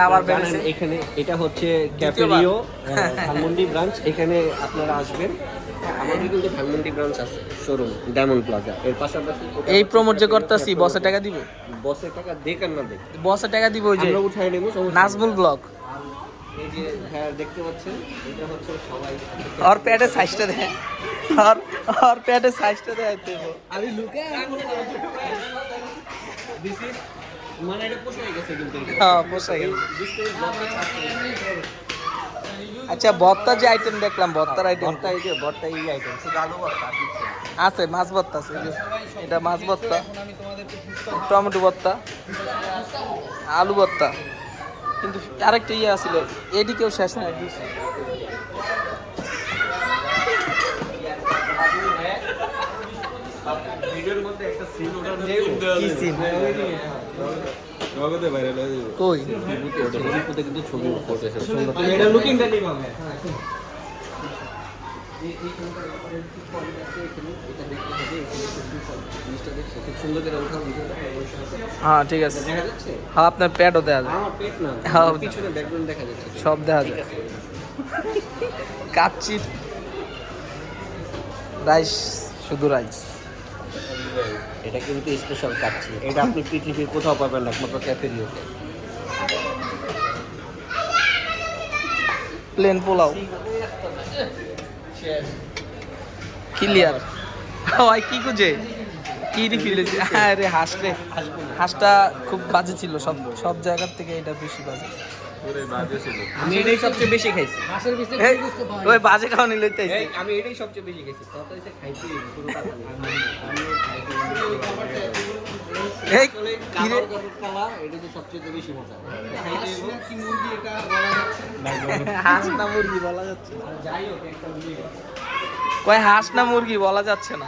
আবার জানেন এখানে এটা হচ্ছে ক্যাফেরিও ধানমন্ডি ব্রাঞ্চ। এখানে আপনারা আসবেন। আমাদের কিন্তু ধানমন্ডি ব্রাঞ্চ আছে, শোরুম ডায়মন্ড প্লাজা। এর পাশাপাশি এই প্রমোট যে করতেছি বসে টাকা দিব, বসের টাকা দেখ আর না দেখ, বসে টাকা দিব। ওই যে আমরা উঠাই নেব। নাজমুল ব্লগ, এই যে হ্যাঁ দেখতে পাচ্ছেন, এটা হচ্ছে সবাই আর প্যাডের সাইজটা দেয়, আর প্যাডের সাইজটা দেয়। আমি লুকে দিস ইজ মানে এটা পোষাই গেছে কিন্তু হ্যাঁ পোষাই গেল। আচ্ছা ভর্তা যে আইটেম দেখলাম, ভর্তার আইটেম ভর্তা, এই যে ভর্তা এই আইটেম শুধু আলু ভর্তা আর কিছু না। আছে, মাছ ভর্তা আছে, এই যে এটা মাছ ভর্তা, টমেটো ভর্তা, আলু ভর্তা। কিন্তু আরেকটা ইয়ে আছিল, এদিকেও শেষ না। ভিডিওর মধ্যে একটা সিন ওটা কি সিন? নগদে ভাইরাল হয়ে যাবে। কই ওটা কিন্তু ছবি করতেছে সুন্দর। তুমি এটা লুকিংটা নিবা না। হ্যাঁ ঠিক আছে। দেখা যাচ্ছে হ্যাঁ আপনার প্যাডও দেওয়া যায়, আমার পেট না, হ্যাঁ। পিছনে ব্যাকগ্রাউন্ড দেখা যাচ্ছে, সব দেখা যায়। কাচ্চি রাইস, শুধু রাইস। এটা কিন্তু স্পেশাল কাচ্চি। এটা আপনি পৃথিবীর কোথাও পাবেন না, একমাত্র ক্যাফেরিওতে। Plane pulao clear. ওই কি খুঁজে কি রিফিলেছে? আরে হাঁস রে, হাঁসটা খুব বাজে ছিল। সব সব জায়গার থেকে এটা বেশি বাজে। আমি এটাই সবচেয়ে বেশি খাইছি। এই, ওই বাজে খাওয়ানি লইতে আইছে। আমি এটাই সবচেয়ে বেশি খাইছি। কথা হইছে খাইছি পুরো টাকা নেই। এই আসলে কি রে? কালা এটা তো সবচেয়ে বেশি মজা। খাইতে কি মুরগি এটা বলা যাচ্ছে না। হাঁস না মুরগি বলা যাচ্ছে না। যাই হোক একটা কয় হাঁস না মুরগি বলা যাচ্ছে না।